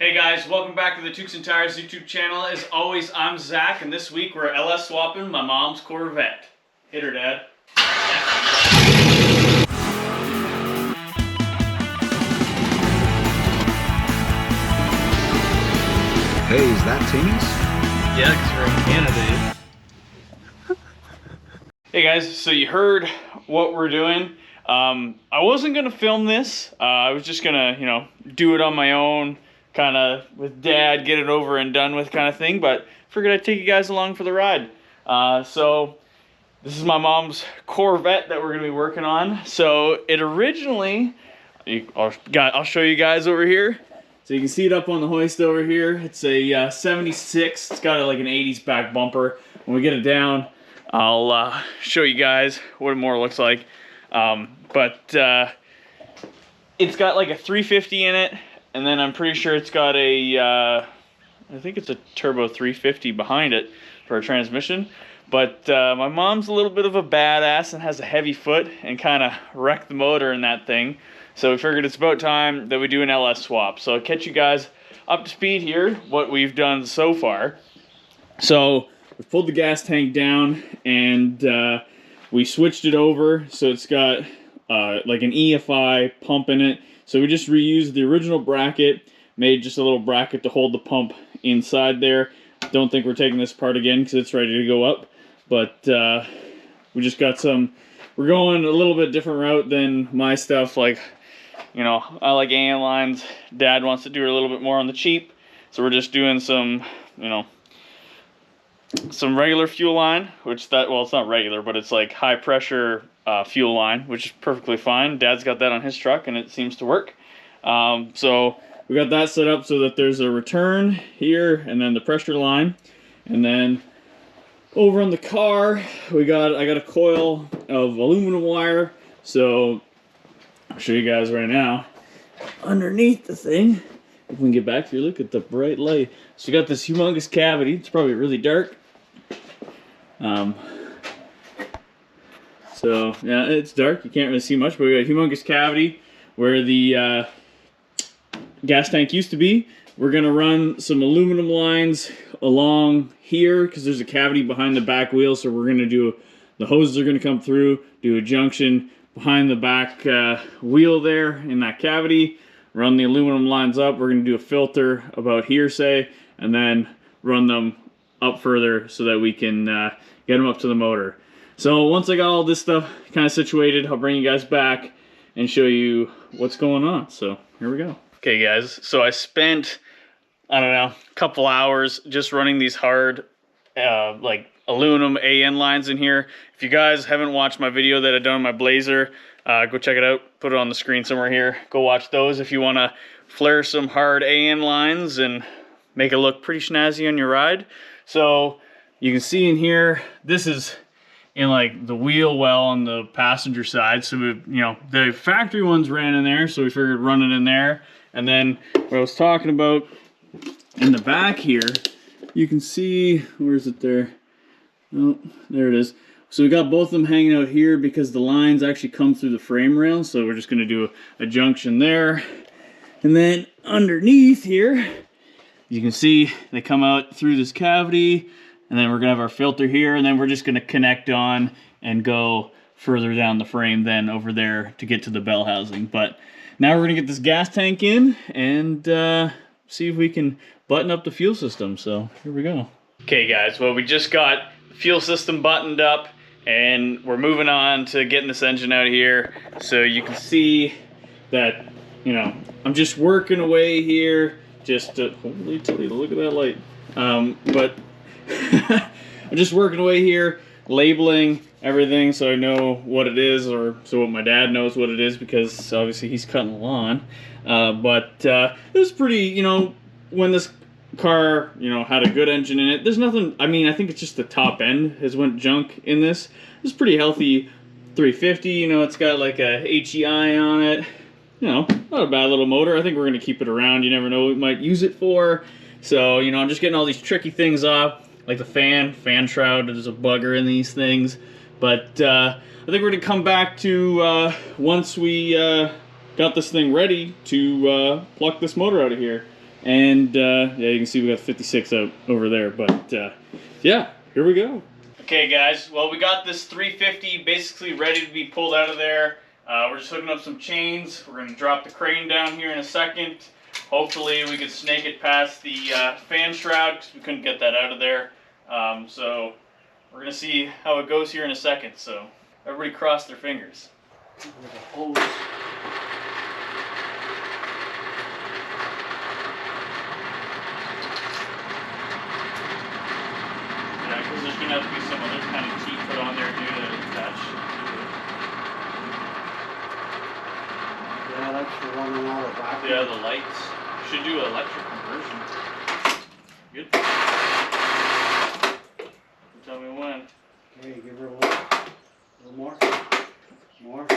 Hey guys, welcome back to the Tukes and Tires YouTube channel. As always, I'm Zach, and this week we're LS swapping my mom's Corvette. Hit her, Dad. Hey, is that Timmy's? Yeah, because we're in Canada. Hey guys, so you heard what we're doing. I wasn't gonna film this. I was just gonna, do it on my own, kind of with Dad, get it over and done with kind of thing, but figured I'd take you guys along for the ride. So this is my mom's Corvette that we're gonna be working on. So it originally, I'll show you guys over here. So you can see it up on the hoist over here. It's a 76. It's got like an 80s back bumper. When we get it down, I'll show you guys what it more looks like. But it's got like a 350 in it, and then I'm pretty sure it's got a, I think it's a turbo 350 behind it for a transmission. But my mom's a little bit of a badass and has a heavy foot and kind of wrecked the motor in that thing. So we figured it's about time that we do an LS swap. So I'll catch you guys up to speed here, what we've done so far. So we've pulled the gas tank down and we switched it over. So it's got like an EFI pump in it. So we just reused the original bracket, made just a little bracket to hold the pump inside there. Don't think we're taking this apart again because it's ready to go up. But we just got some, we're going a little bit different route than my stuff. Like, I like AN lines. Dad wants to do it a little bit more on the cheap. So we're just doing some, some regular fuel line, well, it's not regular, but it's like high pressure fuel line, which is perfectly fine. Dad's got that on his truck and it seems to work. So we got that set up so that there's a return here and then the pressure line. And then over on the car, I got a coil of aluminum wire. So I'll show you guys right now. Underneath the thing, if we can get back here, look at the bright light. So you got this humongous cavity. It's probably really dark. So yeah, it's dark. You can't really see much, but we got a humongous cavity where the gas tank used to be. We're gonna run some aluminum lines along here because there's a cavity behind the back wheel. So we're gonna do, the hoses are gonna come through, do a junction behind the back wheel there in that cavity, run the aluminum lines up. We're going to do a filter about here, say, and then run them up further so that we can get them up to the motor. So once I got all this stuff kind of situated, I'll bring you guys back and show you what's going on. So here we go. Okay guys, so I spent, I don't know, a couple hours just running these hard like aluminum AN lines in here. If you guys haven't watched my video that I done on my Blazer, go check it out. Put it on the screen somewhere here. Go watch those if you want to flare some hard AN lines and make it look pretty snazzy on your ride. So you can see in here, this is in like the wheel well on the passenger side. So we, the factory ones ran in there, so we figured run it in there. And then what I was talking about in the back here, you can see, where is it there? Oh, there it is. So we got both of them hanging out here because the lines actually come through the frame rail. So we're just going to do a junction there. And then underneath here, you can see they come out through this cavity. And then we're going to have our filter here. And then we're just going to connect on and go further down the frame then over there to get to the bell housing. But now we're going to get this gas tank in and see if we can button up the fuel system. So here we go. Okay guys, well we just got the fuel system buttoned up and we're moving on to getting this engine out of here. So you can see that, I'm just working away here just to, holy Toledo, look at that light. But I'm just working away here, labeling everything so I know what it is, or so what my dad knows what it is, because obviously he's cutting the lawn. But it was pretty, when this car, had a good engine in it. There's nothing, I think it's just the top end has went junk in this. It's pretty healthy 350, it's got like a HEI on it. Not a bad little motor. I think we're going to keep it around. You never know what we might use it for. So, I'm just getting all these tricky things off, like the fan shroud. There's a bugger in these things. But I think we're going to come back to, once we got this thing ready to pluck this motor out of here. And yeah, you can see we got 56 out over there. But yeah, here we go. Okay, guys. Well, we got this 350 basically ready to be pulled out of there. We're just hooking up some chains. We're going to drop the crane down here in a second. Hopefully we could snake it past the fan shroud because we couldn't get that out of there. So we're going to see how it goes here in a second. So everybody cross their fingers. Yeah, because there's going to have to be some other kind of teeth put on there too to attach. Yeah, that's the one on all the back. Yeah, the lights. Should do electric conversion. Good. You tell me when. Okay, give her a little more. More. A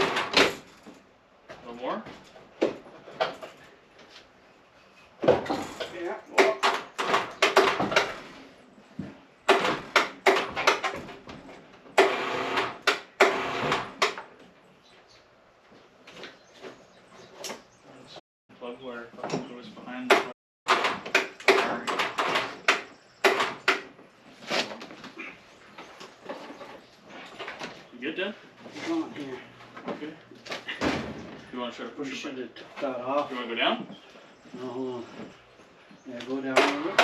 little more? Yeah. Well. Plug wire fucking goes behind the You good, Dan? Come on here. Okay. You want to try to We push it should back? have took that off. You want to go down? No, hold on. Yeah, go down a little.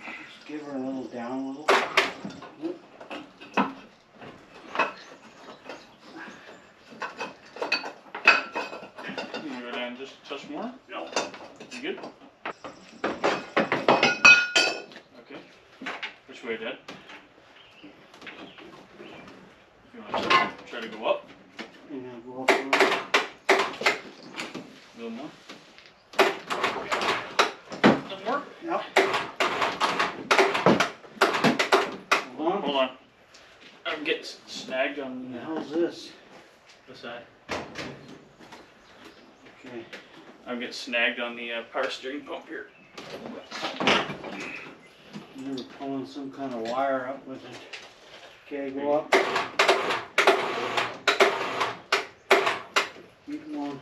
Just give her a little down a little. Whoop. You want to go down just a touch more? No. You good? Okay. Which way, Dad? You want to try to go up? And then go up a little. A little more? A little more? Yep. Hold on. Hold on. I'm getting snagged on What the hell's this? the side. Okay. I'm getting snagged on the power steering pump here. You were pulling some kind of wire up with it. Okay, go up. Keep going.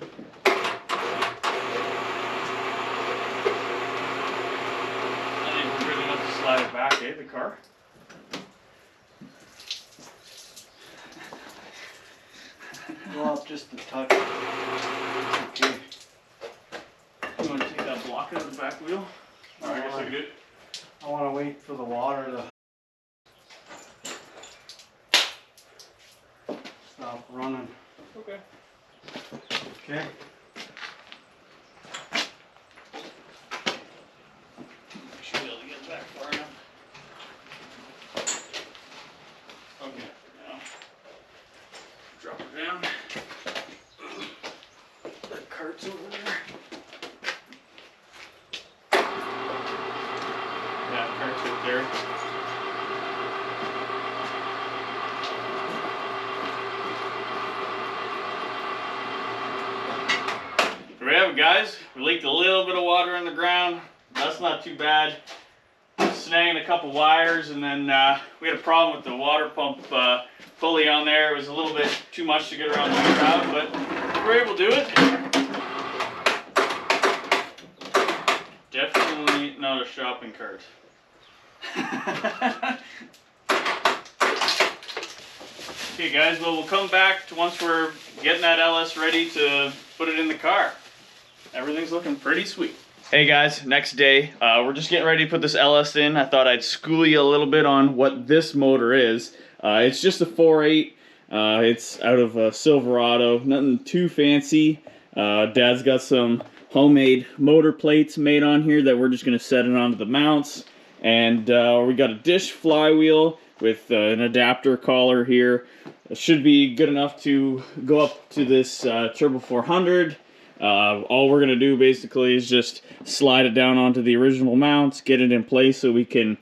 I didn't really want to slide it back, the car? Go up just a touch. Okay. You want to take that block out of the back wheel? Alright, I guess I can do it. I want to wait for the water to stop running. Okay. Okay. Should be able to get back far enough. Okay, now drop her down. That cart's over there. Yeah, the cart's right there. There we have it, guys. We leaked a little bit of water in the ground. That's not too bad. Snagging a couple wires, and then we had a problem with the water pump pulley on there. It was a little bit too much to get around the shroud, but we were able to do it. Definitely not a shopping cart. Okay, guys. Well, we'll come back to once we're getting that LS ready to put it in the car. Everything's looking pretty sweet. Hey guys, next day. We're just getting ready to put this LS in. I thought I'd school you a little bit on what this motor is. It's just a 4.8. It's out of a Silverado. Nothing too fancy. Dad's got some homemade motor plates made on here that we're just going to set it onto the mounts. And we got a dish flywheel with an adapter collar here. It should be good enough to go up to this Turbo 400. All we're going to do basically is just slide it down onto the original mounts, get it in place so we can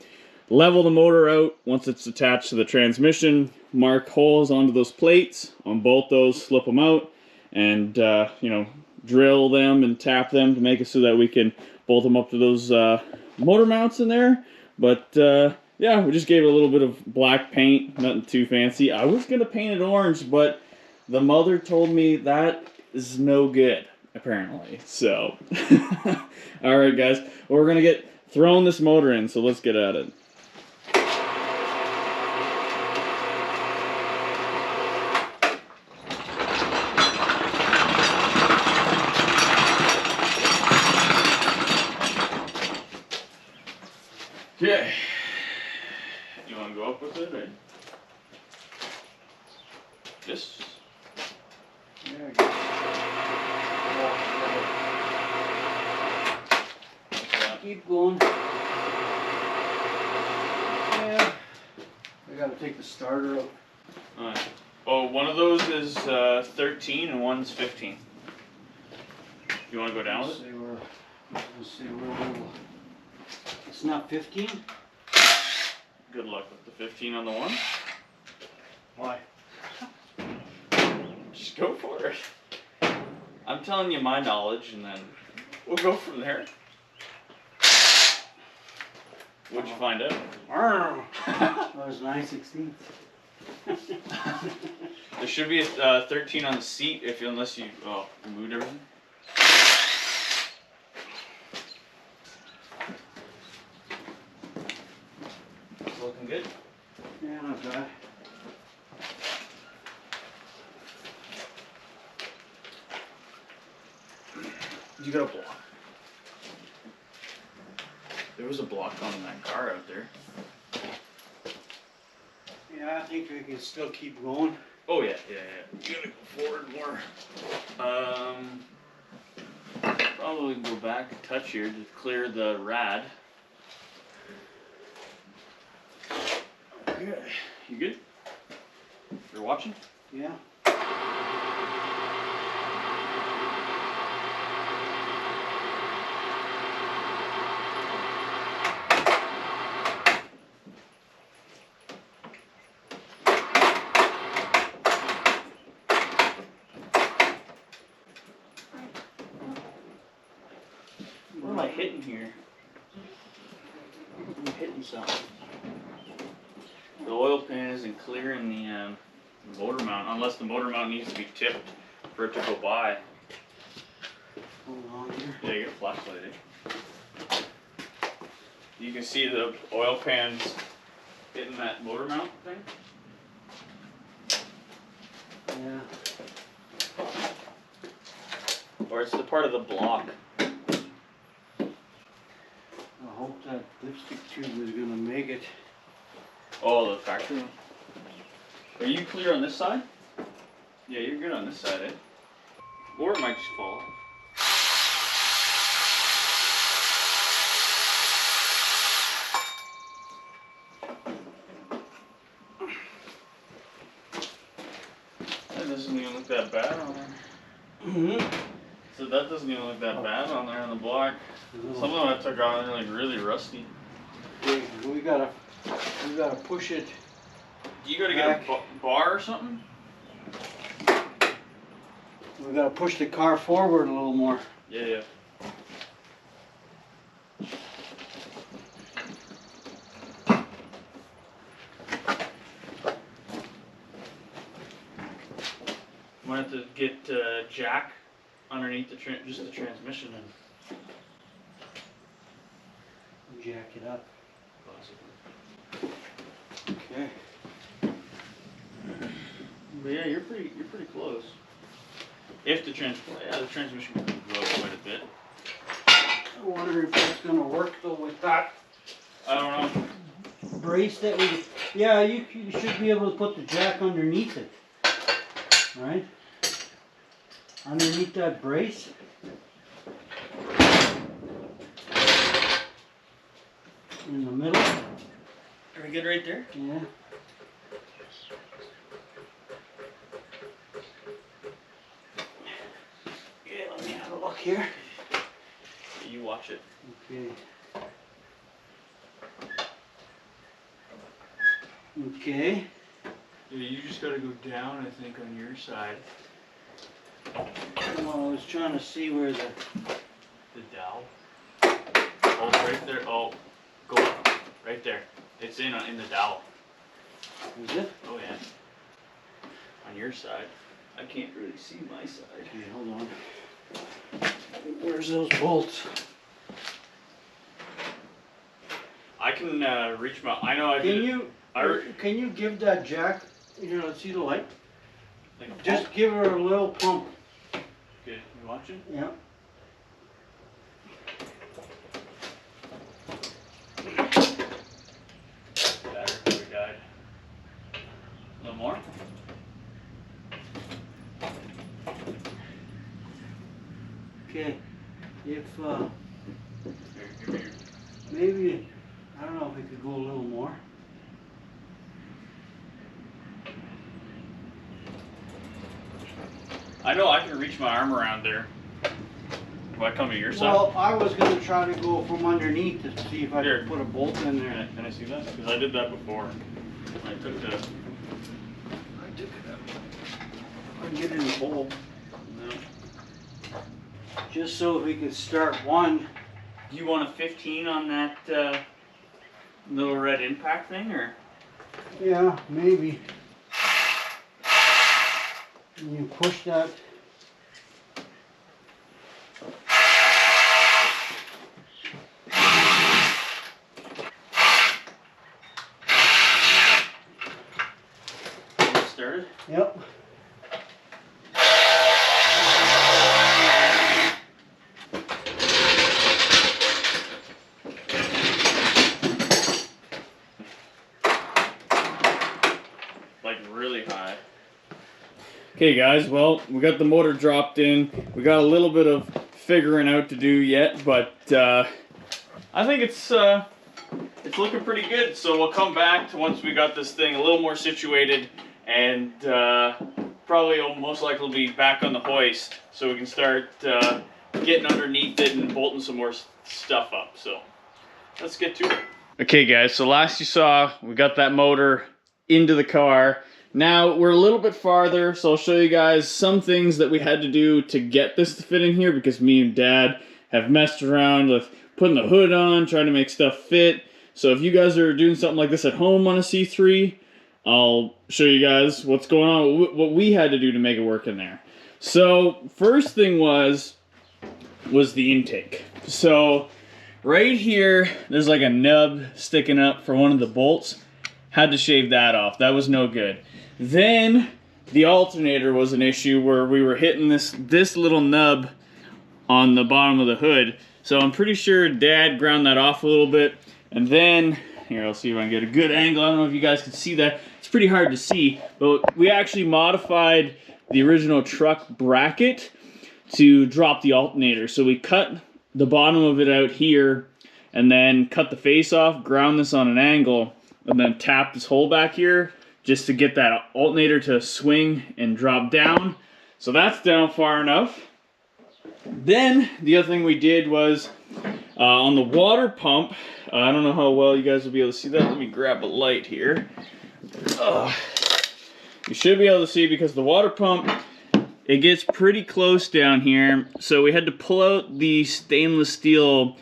level the motor out once it's attached to the transmission, mark holes onto those plates on both those, slip them out, and you know, drill them and tap them to make it so that we can bolt them up to those motor mounts in there. But yeah, we just gave it a little bit of black paint, nothing too fancy. I was going to paint it orange, but the mother told me that this is no good, apparently. So, all right, guys. Well, we're going to get throwing this motor in, so let's get at it. Okay. You want to go up with it, or just? There we go. Keep going. Yeah. I gotta take the starter out. Alright. Oh, one of those is 13 and one's 15. You want to go down with it? Let's see where we'll. It's not 15? Good luck with the 15 on the one. Why? Just go for it. I'm telling you my knowledge, and then we'll go from there. What'd you find out? That was 9/16. There should be a 13 on the seat unless you moved everything. Looking good. Yeah, not bad. You got a block. There was a block on that car out there. Yeah, I think we can still keep going. Oh yeah. You gotta go forward more. Probably go back a touch here to clear the rad. Okay. You good? You're watching? Yeah. What am I hitting here? I'm hitting something. The oil pan isn't clearing the motor mount, unless the motor mount needs to be tipped for it to go by. Hold on here. Yeah, you get a flashlight, eh? You can see the oil pans hitting that motor mount thing. Yeah. Or it's the part of the block. I hope that lipstick tube is gonna make it. Oh, the factory one. Are you clear on this side? Yeah, you're good on this side, eh? Or it might just fall. That doesn't even look that bad on there. Mm-hmm. So that doesn't even look that bad on there on the block. Some of them I took on are like really rusty. Okay, we gotta push it. You gotta get a bar or something? We gotta push the car forward a little more. Yeah. Might have to get jack underneath the just the transmission and Jack it up. Okay. But yeah, you're pretty close. If the transmission can go quite a bit. I wonder if that's gonna work though with that I don't know. brace that we. Yeah, you should be able to put the jack underneath it. Right? Underneath that brace. In the middle. Are we good right there? Yeah. Yeah, let me have a look here. You watch it. Okay. Okay. Yeah, you just gotta go down, I think, on your side. Well, I was trying to see where the dowel. Oh, it's right there. Oh, go up. Right there. It's in the dowel. is it? Oh yeah. On your side. I can't really see my side. Okay, hold on. Where's those bolts? I can reach my. I know I Can did. you I can you give that jack? You know, see the light? like a Just pump. give her a little pump. Okay, you watching? Yeah. Battery died. A little more. Okay. If Here, give me your. maybe I don't know if we could go a little more. I know I can reach my arm around there. Do I come to your side? Well, I was gonna try to go from underneath to see if I Here. could put a bolt in there. Can I see that? Because I did that before. I took the. I took it out. I can get in the hole. No. Just so we could start one. Do you want a 15 on that little red impact thing, or? Yeah, maybe. And you push that. Started? Yep. Like really high. Okay guys, well, we got the motor dropped in. We got a little bit of figuring out to do yet, but I think it's looking pretty good. So we'll come back to once we got this thing a little more situated, and probably most likely be back on the hoist so we can start getting underneath it and bolting some more stuff up. So let's get to it. Okay guys, so last you saw, we got that motor into the car. Now we're a little bit farther, so I'll show you guys some things that we had to do to get this to fit in here, because me and Dad have messed around with putting the hood on, trying to make stuff fit. So if you guys are doing something like this at home on a C3, I'll show you guys what's going on, what we had to do to make it work in there. So first thing was the intake. So right here, there's like a nub sticking up for one of the bolts. Had to shave that off. That was no good. Then the alternator was an issue where we were hitting this little nub on the bottom of the hood. So I'm pretty sure Dad ground that off a little bit. And then, here, I'll see if I can get a good angle. I don't know if you guys can see that. It's pretty hard to see, but we actually modified the original truck bracket to drop the alternator. So we cut the bottom of it out here and then cut the face off, ground this on an angle, and then tap this hole back here just to get that alternator to swing and drop down. So that's down far enough. Then the other thing we did was on the water pump, I don't know how well you guys will be able to see that. Let me grab a light here. You should be able to see, because the water pump, it gets pretty close down here. So we had to pull out the stainless steel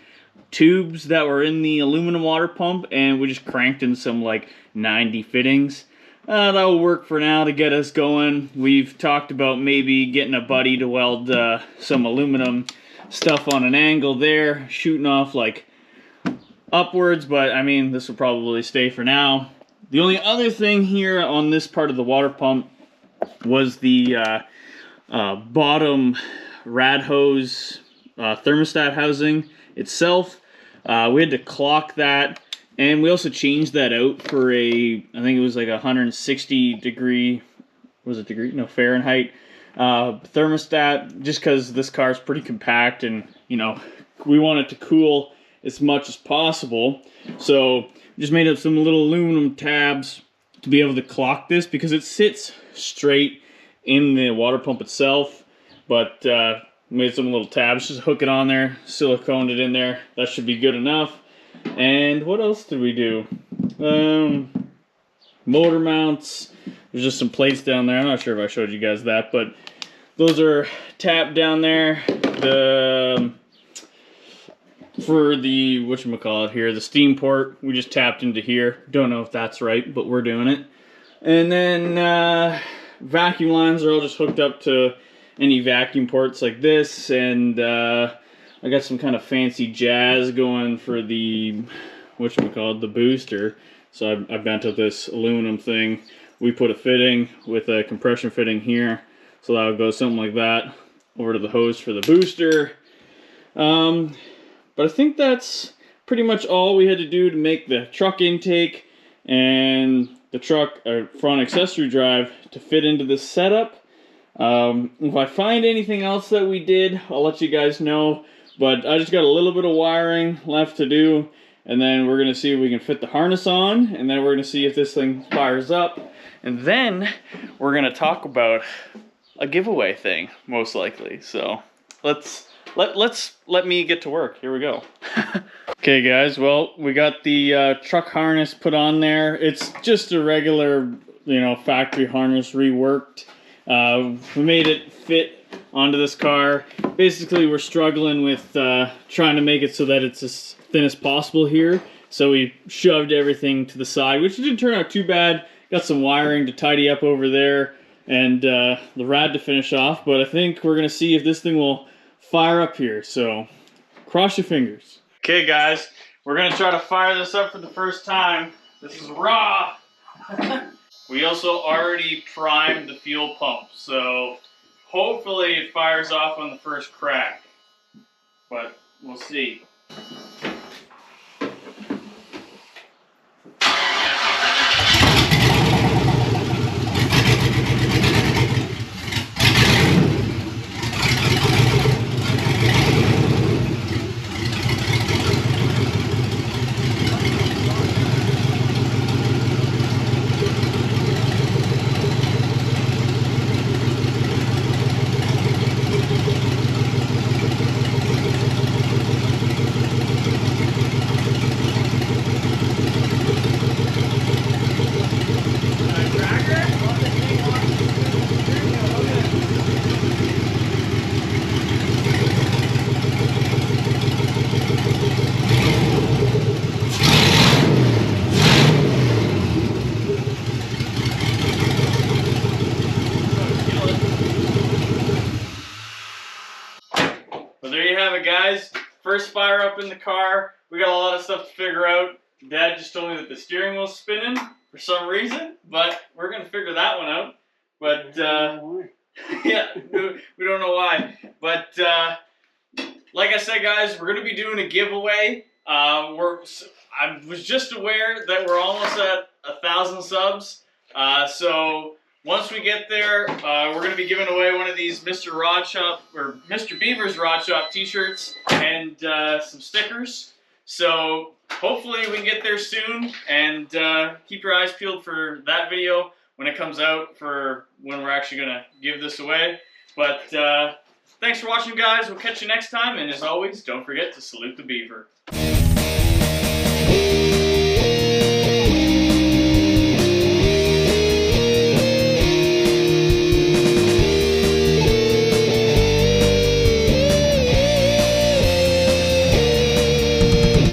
tubes that were in the aluminum water pump, and we just cranked in some like 90 fittings. That will work for now to get us going. We've talked about maybe getting a buddy to weld some aluminum stuff on an angle there, shooting off like upwards, but I mean, this will probably stay for now. The only other thing here on this part of the water pump was the bottom rad hose thermostat housing itself. We had to clock that, and we also changed that out for I think it was like 160 degree, was it degree? No, Fahrenheit thermostat, just because this car is pretty compact, and you know, we want it to cool as much as possible. So just made up some little aluminum tabs to be able to clock this, because it sits straight in the water pump itself, but made some little tabs, just hook it on there, siliconed it in there. That should be good enough. And what else did we do? Motor mounts. There's just some plates down there. I'm not sure if I showed you guys that, but those are tapped down there. For the, whatchamacallit here, the steam port, we just tapped into here. Don't know if that's right, but we're doing it. And then vacuum lines are all just hooked up to any vacuum ports like this, and I got some kind of fancy jazz going for the, whatchamacallit, the booster. So I bent up this aluminum thing. We put a fitting with a compression fitting here, so that would go something like that over to the hose for the booster. But I think that's pretty much all we had to do to make the truck intake and the truck front accessory drive to fit into this setup. If I find anything else that we did, I'll let you guys know. But I just got a little bit of wiring left to do, and then we're going to see if we can fit the harness on, and then we're going to see if this thing fires up, and then we're going to talk about a giveaway thing, most likely. So let me get to work. Here we go. Okay guys, well, we got the truck harness put on there. It's just a regular, factory harness reworked. We made it fit onto this car. Basically, we're struggling with trying to make it so that it's as thin as possible here. So we shoved everything to the side, which didn't turn out too bad. Got some wiring to tidy up over there, and the rad to finish off. But I think we're going to see if this thing will fire up here. So cross your fingers. Okay guys, we're going to try to fire this up for the first time. This is raw. We also already primed the fuel pump, so hopefully it fires off on the first crack, but we'll see. Well, there you have it, guys. First fire up in the car. We got a lot of stuff to figure out. Dad just told me that the steering wheel's spinning for some reason, but we're going to figure that one out. But, yeah, we don't know why. But, like I said, guys, we're going to be doing a giveaway. I was just aware that we're almost at 1,000 subs. So once we get there, we're going to be giving away one of these Mr. Rod Shop or Mr. Beaver's Rod Shop t-shirts and some stickers. So hopefully we can get there soon, and keep your eyes peeled for that video when it comes out for when we're actually going to give this away. But thanks for watching, guys. We'll catch you next time, and as always, don't forget to salute the beaver.